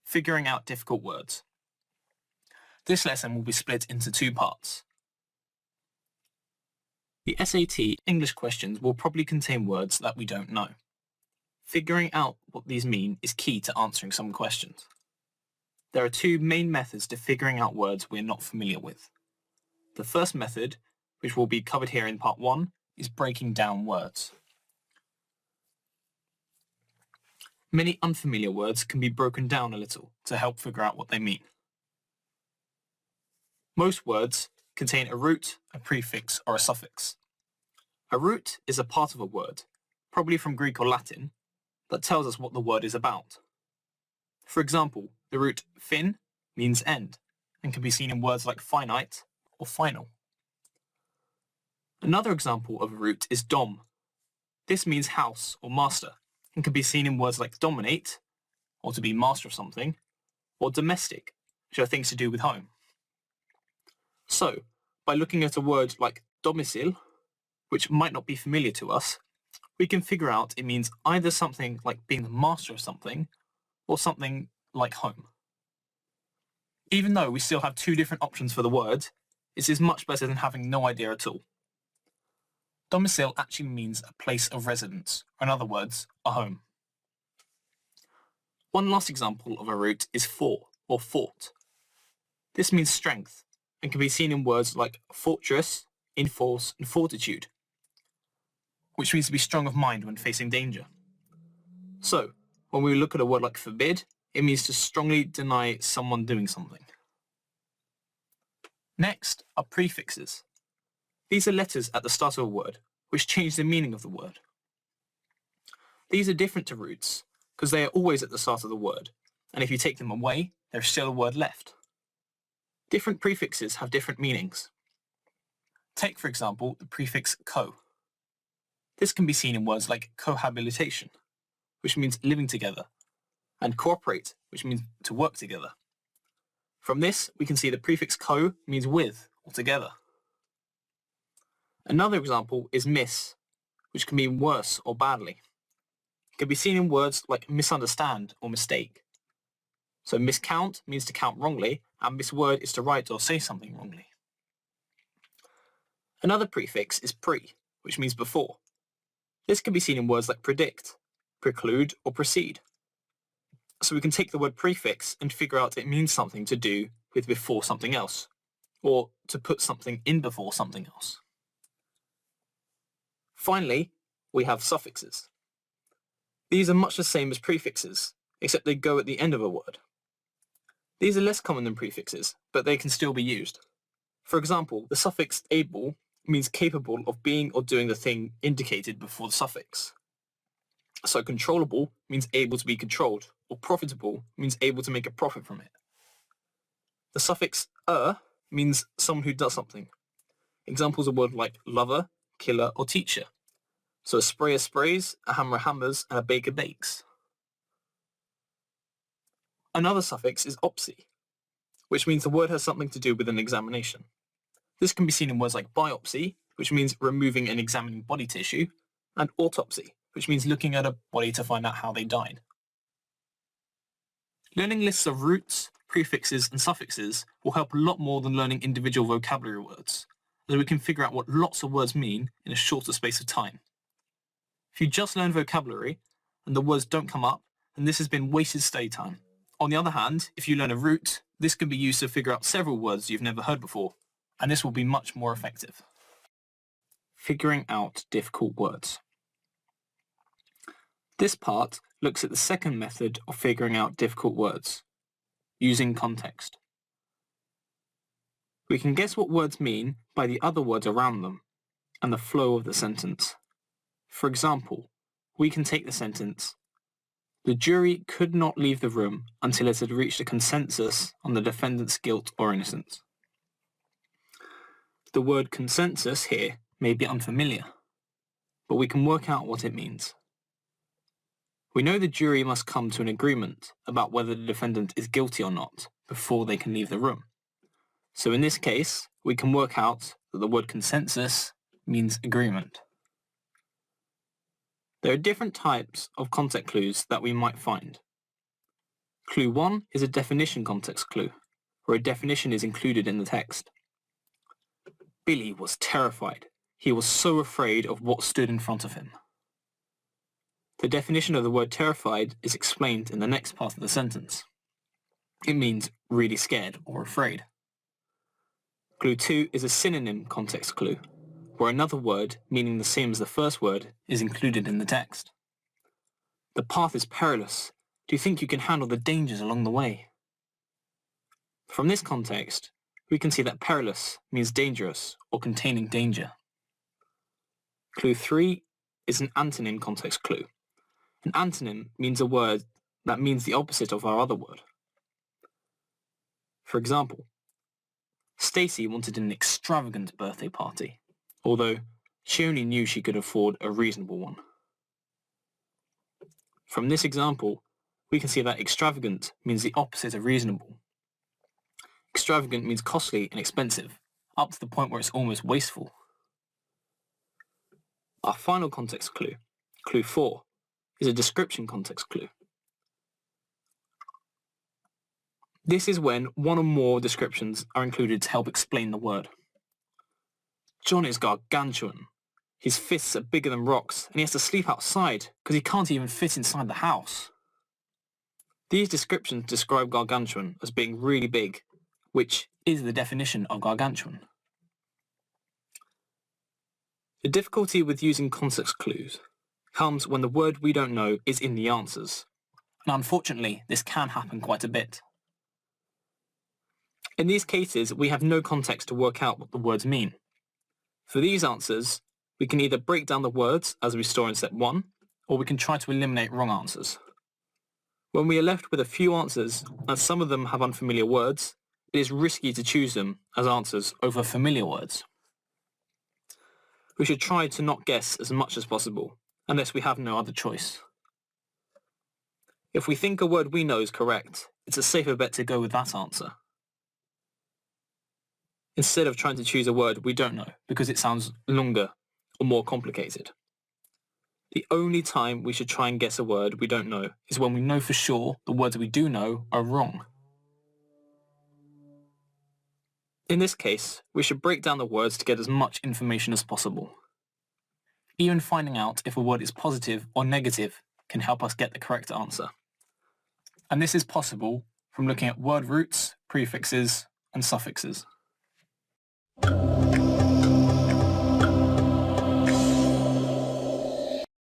Figuring out difficult words. This lesson will be split into two parts. The SAT English questions will probably contain words that we don't know. Figuring out what these mean is key to answering some questions. There are two main methods to figuring out words we're not familiar with. The first method, which will be covered here in part 1, is breaking down words. Many unfamiliar words can be broken down a little to help figure out what they mean. Most words contain a root, a prefix, or a suffix. A root is a part of a word, probably from Greek or Latin, that tells us what the word is about. For example, the root fin means end and can be seen in words like finite or final. Another example of a root is dom. This means house or master and can be seen in words like dominate, or to be master of something, or domestic, which are things to do with home. So, by looking at a word like domicile, which might not be familiar to us, we can figure out it means either something like being the master of something, or something like home. Even though we still have two different options for the word, it is much better than having no idea at all. Domicile actually means a place of residence, or in other words, a home. One last example of a root is for, or fort. This means strength, and can be seen in words like fortress, enforce, and fortitude, which means to be strong of mind when facing danger. So, when we look at a word like forbid, it means to strongly deny someone doing something. Next are prefixes. These are letters at the start of a word, which change the meaning of the word. These are different to roots, because they are always at the start of the word, and if you take them away, there is still a word left. Different prefixes have different meanings. Take, for example, the prefix co. This can be seen in words like cohabitation, which means living together, and cooperate, which means to work together. From this, we can see the prefix co means with or together. Another example is miss, which can mean worse or badly. It can be seen in words like misunderstand or mistake. So miscount means to count wrongly, and misword is to write or say something wrongly. Another prefix is pre, which means before. This can be seen in words like predict, preclude, or proceed. So we can take the word prefix and figure out it means something to do with before something else, or to put something in before something else. Finally, we have suffixes. These are much the same as prefixes, except they go at the end of a word. These are less common than prefixes, but they can still be used. For example, the suffix able means capable of being or doing the thing indicated before the suffix. So controllable means able to be controlled, or profitable means able to make a profit from it. The suffix means someone who does something. Examples are words like lover, killer, or teacher. So a sprayer sprays, a hammerer hammers, and a baker bakes. Another suffix is opsy, which means the word has something to do with an examination. This can be seen in words like biopsy, which means removing and examining body tissue, and autopsy, which means looking at a body to find out how they died. Learning lists of roots, prefixes, and suffixes will help a lot more than learning individual vocabulary words, as we can figure out what lots of words mean in a shorter space of time. If you just learn vocabulary, and the words don't come up, then this has been wasted study time. On the other hand, if you learn a root, this can be used to figure out several words you've never heard before, and this will be much more effective. Figuring out difficult words. This part looks at the second method of figuring out difficult words, using context. We can guess what words mean by the other words around them and the flow of the sentence. For example, we can take the sentence, "The jury could not leave the room until it had reached a consensus on the defendant's guilt or innocence." The word consensus here may be unfamiliar, but we can work out what it means. We know the jury must come to an agreement about whether the defendant is guilty or not before they can leave the room. So in this case, we can work out that the word consensus means agreement. There are different types of context clues that we might find. Clue 1 is a definition context clue, where a definition is included in the text. Billy was terrified. He was so afraid of what stood in front of him. The definition of the word terrified is explained in the next part of the sentence. It means really scared or afraid. Clue 2 is a synonym context clue, where another word meaning the same as the first word is included in the text. The path is perilous. Do you think you can handle the dangers along the way? From this context, we can see that perilous means dangerous or containing danger. Clue 3 is an antonym context clue. An antonym means a word that means the opposite of our other word. For example, Stacy wanted an extravagant birthday party, although she only knew she could afford a reasonable one. From this example, we can see that extravagant means the opposite of reasonable. Extravagant means costly and expensive, up to the point where it's almost wasteful. Our final context clue, Clue 4, is a description context clue. This is when one or more descriptions are included to help explain the word. John is gargantuan. His fists are bigger than rocks, and he has to sleep outside because he can't even fit inside the house. These descriptions describe gargantuan as being really big, which is the definition of gargantuan. The difficulty with using context clues comes when the word we don't know is in the answers. And unfortunately, this can happen quite a bit. In these cases, we have no context to work out what the words mean. For these answers, we can either break down the words as we saw in step 1, or we can try to eliminate wrong answers. When we are left with a few answers, and some of them have unfamiliar words, it is risky to choose them as answers over familiar words. We should try to not guess as much as possible, unless we have no other choice. If we think a word we know is correct, it's a safer bet to go with that answer, instead of trying to choose a word we don't know because it sounds longer or more complicated. The only time we should try and guess a word we don't know is when we know for sure the words we do know are wrong. In this case, we should break down the words to get as much information as possible. Even finding out if a word is positive or negative can help us get the correct answer. And this is possible from looking at word roots, prefixes, and suffixes.